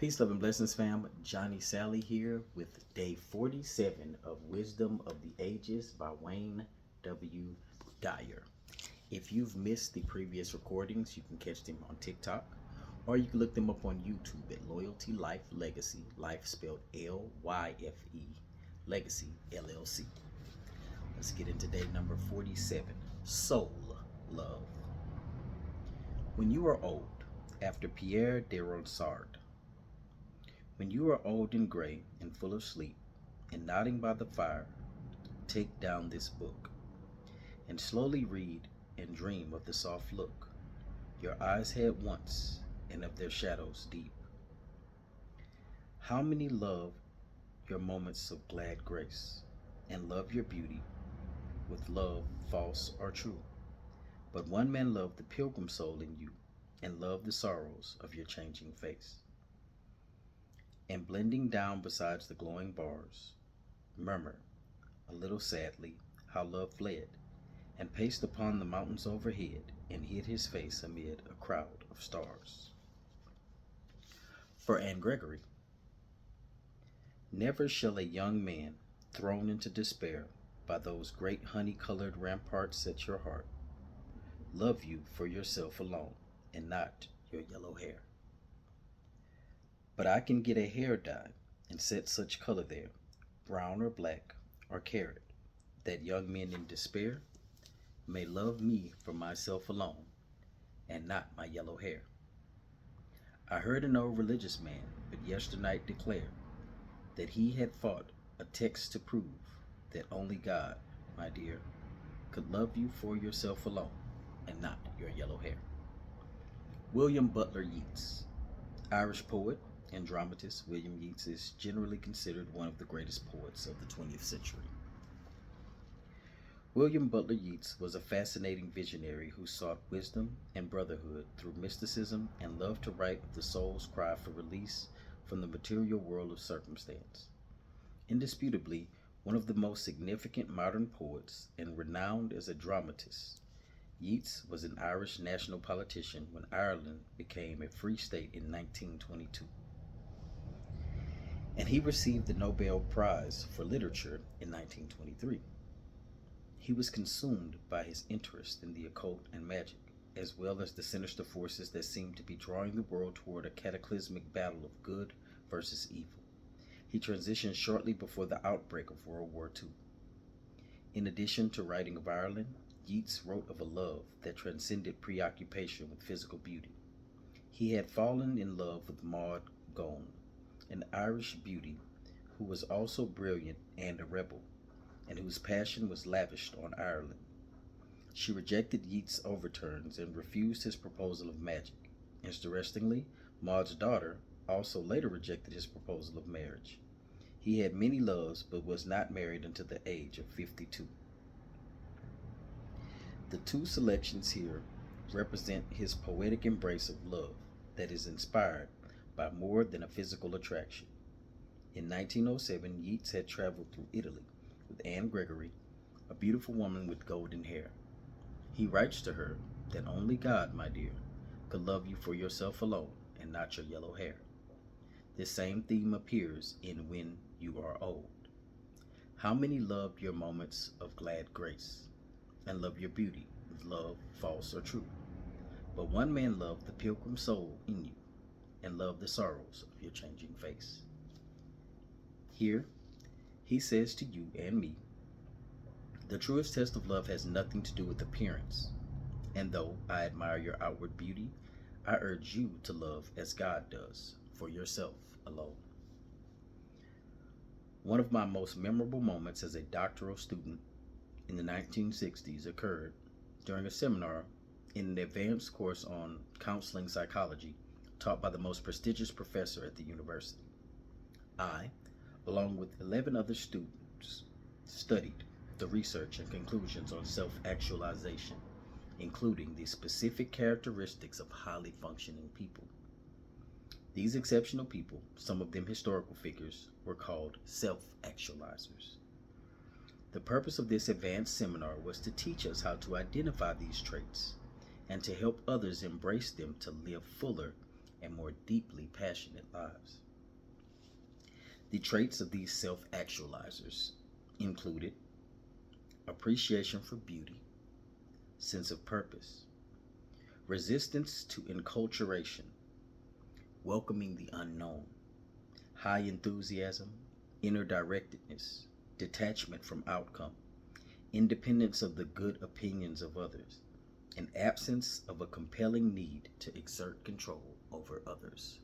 Peace, love, and blessings, fam. Johnny Sally here with day 47 of Wisdom of the Ages by Wayne W. Dyer. If you've missed the previous recordings, you can catch them on TikTok, or you can look them up on YouTube at Loyalty Life Legacy, life spelled Lyfe, Legacy, LLC. Let's get into day number 47, Soul Love. When you are old, after Pierre de Ronsard. When you are old and gray and full of sleep, and nodding by the fire, take down this book, and slowly read and dream of the soft look your eyes had once, and of their shadows deep. How many love your moments of glad grace, and love your beauty with love false or true? But one man loved the pilgrim soul in you, and loved the sorrows of your changing face. And blending down beside the glowing bars, murmur, a little sadly, how love fled, and paced upon the mountains overhead, and hid his face amid a crowd of stars. For Anne Gregory, never shall a young man, thrown into despair by those great honey-colored ramparts at your heart, love you for yourself alone, and not your yellow hair. But I can get a hair dye and set such color there, brown or black or carrot, that young men in despair may love me for myself alone, and not my yellow hair. I heard an old religious man but yesternight declare that he had fought a text to prove that only God, my dear, could love you for yourself alone, and not your yellow hair. William Butler Yeats. Irish poet and dramatist William Yeats is generally considered one of the greatest poets of the 20th century. William Butler Yeats was a fascinating visionary who sought wisdom and brotherhood through mysticism and loved to write of the soul's cry for release from the material world of circumstance. Indisputably, one of the most significant modern poets and renowned as a dramatist, Yeats was an Irish national politician when Ireland became a free state in 1922. And he received the Nobel Prize for Literature in 1923. He was consumed by his interest in the occult and magic, as well as the sinister forces that seemed to be drawing the world toward a cataclysmic battle of good versus evil. He transitioned shortly before the outbreak of World War II. In addition to writing of Ireland, Yeats wrote of a love that transcended preoccupation with physical beauty. He had fallen in love with Maud Gonne, an Irish beauty who was also brilliant and a rebel, and whose passion was lavished on Ireland. She rejected Yeats' overtures and refused his proposal of magic. Interestingly, Maud's daughter also later rejected his proposal of marriage. He had many loves, but was not married until the age of 52. The two selections here represent his poetic embrace of love that is inspired by more than a physical attraction. In 1907, Yeats had traveled through Italy with Anne Gregory, a beautiful woman with golden hair. He writes to her that only God, my dear, could love you for yourself alone and not your yellow hair. This same theme appears in When You Are Old. How many loved your moments of glad grace, and love your beauty with love false or true? But one man loved the pilgrim soul in you, and loved the sorrows of your changing face. Here, he says to you and me, the truest test of love has nothing to do with appearance, and though I admire your outward beauty, I urge you to love as God does, for yourself alone. One of my most memorable moments as a doctoral student in the 1960s occurred during a seminar in an advanced course on counseling psychology taught by the most prestigious professor at the university. I, along with 11 other students, studied the research and conclusions on self-actualization, including the specific characteristics of highly functioning people. These exceptional people, some of them historical figures, were called self-actualizers. The purpose of this advanced seminar was to teach us how to identify these traits and to help others embrace them to live fuller and more deeply passionate lives. The traits of these self actualizers included appreciation for beauty, sense of purpose, resistance to enculturation, welcoming the unknown, high enthusiasm, inner directedness, detachment from outcome, independence of the good opinions of others, an absence of a compelling need to exert control over others.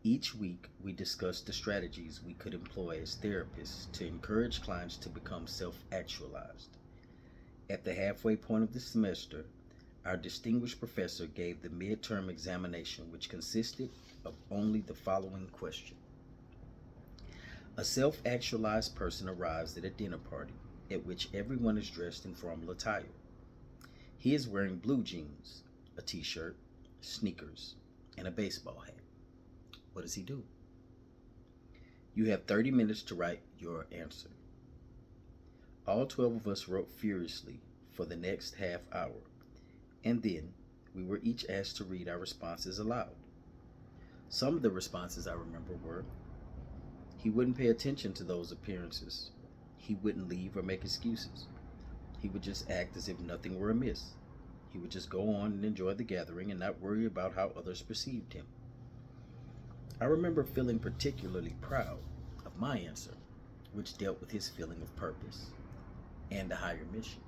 Each week, we discussed the strategies we could employ as therapists to encourage clients to become self actualized. At the halfway point of the semester, our distinguished professor gave the midterm examination, which consisted of only the following question. A self actualized person arrives at a dinner party at which everyone is dressed in formal attire. He is wearing blue jeans, a t shirt, sneakers, and a baseball hat. What does he do? You have 30 minutes to write your answer. All 12 of us wrote furiously for the next half hour, and then we were each asked to read our responses aloud. Some of the responses I remember were, he wouldn't pay attention to those appearances. He wouldn't leave or make excuses. He would just act as if nothing were amiss. He would just go on and enjoy the gathering and not worry about how others perceived him. I remember feeling particularly proud of my answer, which dealt with his feeling of purpose and a higher mission.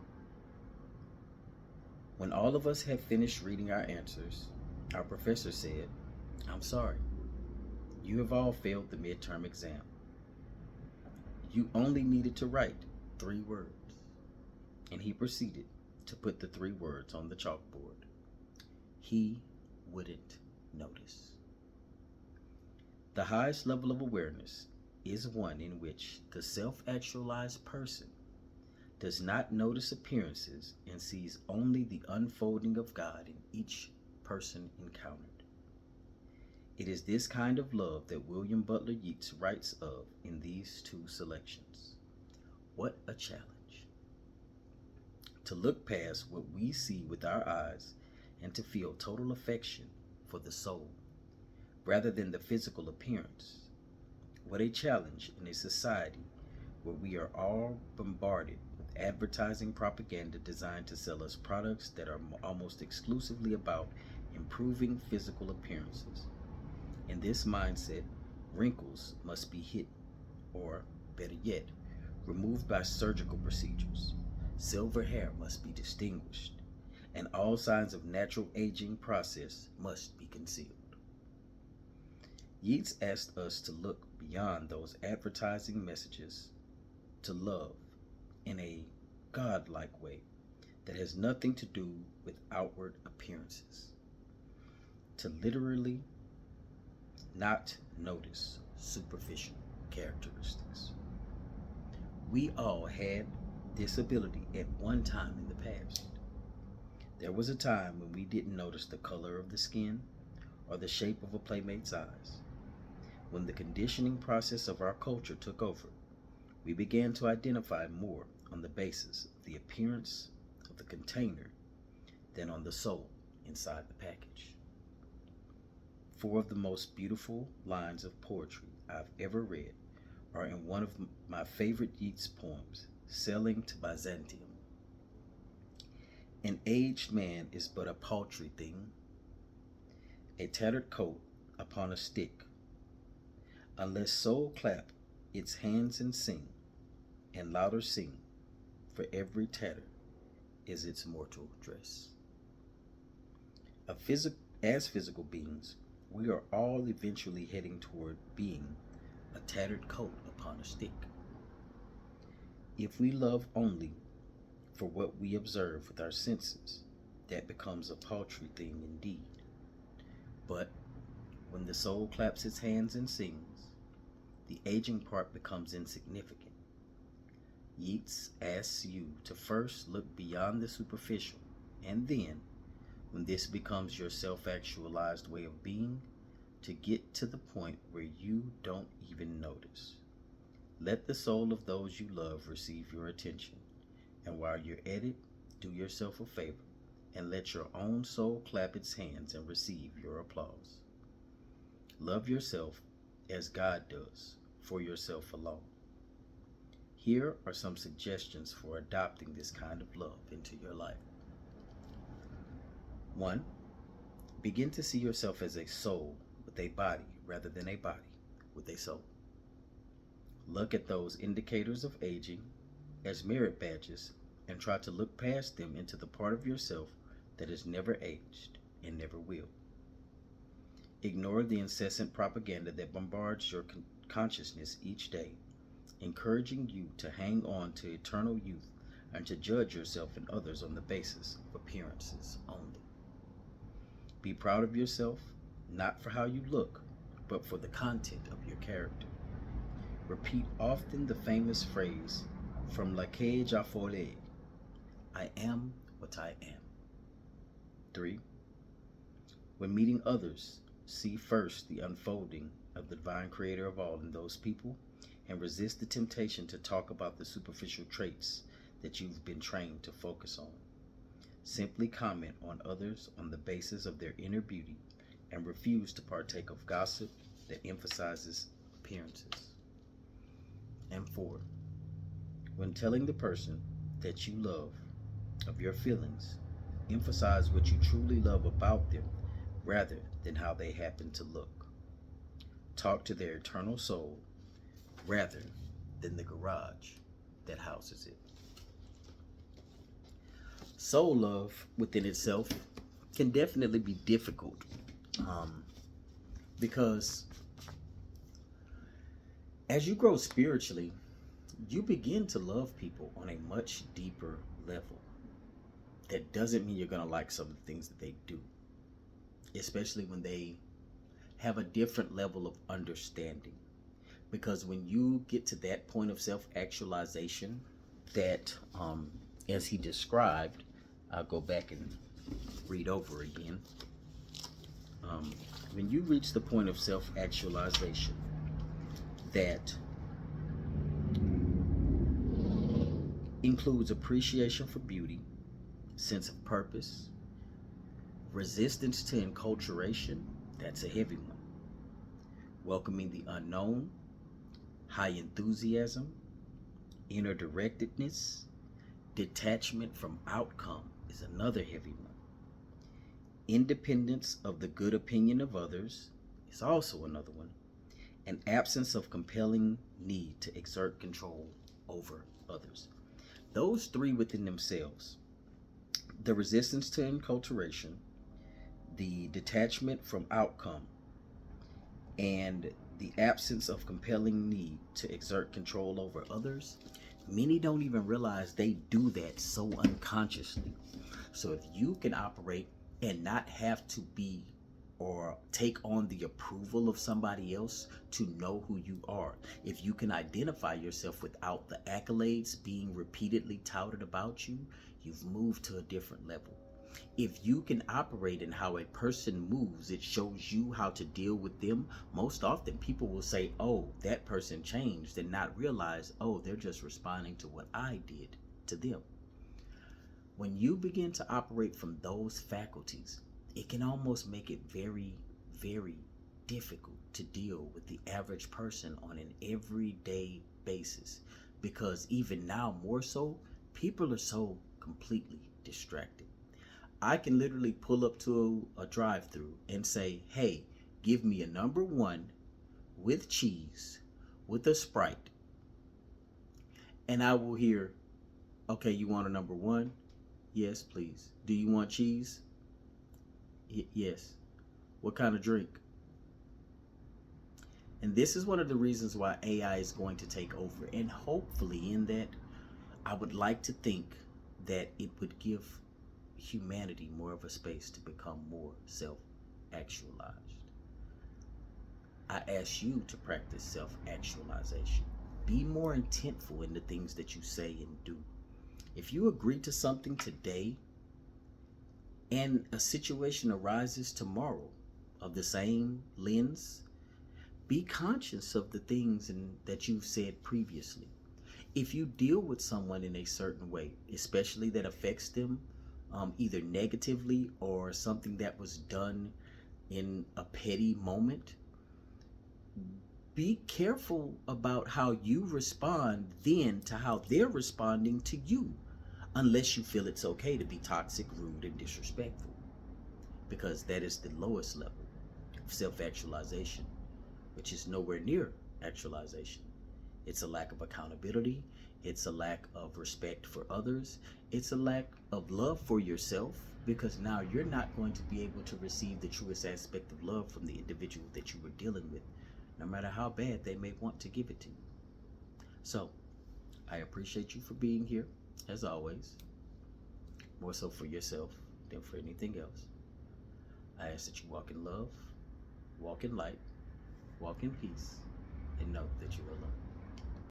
When all of us had finished reading our answers, our professor said, I'm sorry, you have all failed the midterm exam. You only needed to write 3 words. And he proceeded to put the 3 words on the chalkboard. He wouldn't notice. The highest level of awareness is one in which the self-actualized person does not notice appearances and sees only the unfolding of God in each person encountered. It is this kind of love that William Butler Yeats writes of in these 2 selections. What a challenge! To look past what we see with our eyes and to feel total affection for the soul, rather than the physical appearance. What a challenge in a society where we are all bombarded with advertising propaganda designed to sell us products that are almost exclusively about improving physical appearances. In this mindset, wrinkles must be hidden, or, better yet, removed by surgical procedures. Silver hair must be distinguished, and all signs of natural aging process must be concealed. Yeats asked us to look beyond those advertising messages to love in a God-like way that has nothing to do with outward appearances. To literally not notice superficial characteristics. We all had this ability at one time in the past. There was a time when we didn't notice the color of the skin or the shape of a playmate's eyes. When the conditioning process of our culture took over, we began to identify more on the basis of the appearance of the container than on the soul inside the package. 4 of the most beautiful lines of poetry I've ever read are in one of my favorite Yeats poems, Sailing to Byzantium. An aged man is but a paltry thing, a tattered coat upon a stick, unless soul clap its hands and sing, and louder sing, for every tatter is its mortal dress. As physical beings, we are all eventually heading toward being a tattered coat upon a stick. If we love only for what we observe with our senses, that becomes a paltry thing indeed. But when the soul claps its hands and sings, the aging part becomes insignificant. Yeats asks you to first look beyond the superficial, and then, when this becomes your self-actualized way of being, to get to the point where you don't even notice. Let the soul of those you love receive your attention, and while you're at it, do yourself a favor and let your own soul clap its hands and receive your applause. Love yourself as God does, for yourself alone. Here are some suggestions for adopting this kind of love into your life. 1. Begin to see yourself as a soul with a body rather than a body with a soul. Look at those indicators of aging as merit badges and try to look past them into the part of yourself that has never aged and never will. Ignore the incessant propaganda that bombards your consciousness each day, encouraging you to hang on to eternal youth and to judge yourself and others on the basis of appearances only. Be proud of yourself, not for how you look, but for the content of your character. Repeat often the famous phrase from La Cage à Folie, I am what I am. 3. When meeting others, see first the unfolding of the divine creator of all in those people and resist the temptation to talk about the superficial traits that you've been trained to focus on. Simply comment on others on the basis of their inner beauty and refuse to partake of gossip that emphasizes appearances. And 4. When telling the person that you love of your feelings, emphasize what you truly love about them rather than how they happen to look. Talk to their eternal soul rather than the garage that houses it. Soul love within itself can definitely be difficult because as you grow spiritually, you begin to love people on a much deeper level. That doesn't mean you're going to like some of the things that they do, especially when they have a different level of understanding. Because when you get to that point of self-actualization that, as he described, I'll go back and read over again. When you reach the point of self-actualization that includes appreciation for beauty, sense of purpose, resistance to enculturation, that's a heavy one. Welcoming the unknown, high enthusiasm, inner directedness, detachment from outcome is another heavy one. Independence of the good opinion of others is also another one. An absence of compelling need to exert control over others. Those three within themselves, the resistance to enculturation, the detachment from outcome, and the absence of compelling need to exert control over others, many don't even realize they do that so unconsciously. So if you can operate and not have to be or take on the approval of somebody else to know who you are, if you can identify yourself without the accolades being repeatedly touted about you, you've moved to a different level. If you can operate in how a person moves, it shows you how to deal with them. Most often people will say, oh, that person changed, and not realize, oh, they're just responding to what I did to them. When you begin to operate from those faculties, it can almost make it very, very difficult to deal with the average person on an everyday basis. Because even now, more so, people are so completely distracted. I can literally pull up to a drive-thru and say, hey, give me a number 1 with cheese, with a Sprite. And I will hear, okay, you want a number 1? Yes, please. Do you want cheese? Yes. What kind of drink? And this is one of the reasons why AI is going to take over. And hopefully in that, I would like to think that it would give humanity more of a space to become more self-actualized. I ask you to practice self-actualization. Be more intentful in the things that you say and do. If you agree to something today and a situation arises tomorrow of the same lens, be conscious of the things that you've said previously. If you deal with someone in a certain way, especially that affects them either negatively or something that was done in a petty moment, be careful about how you respond then to how they're responding to you, unless you feel it's okay to be toxic, rude, and disrespectful, because that is the lowest level of self-actualization, which is nowhere near actualization. It's a lack of accountability. It's a lack of respect for others. It's a lack of love for yourself, because now you're not going to be able to receive the truest aspect of love from the individual that you were dealing with, no matter how bad they may want to give it to you. So, I appreciate you for being here, as always, more so for yourself than for anything else. I ask that you walk in love, walk in light, walk in peace, and know that you are loved.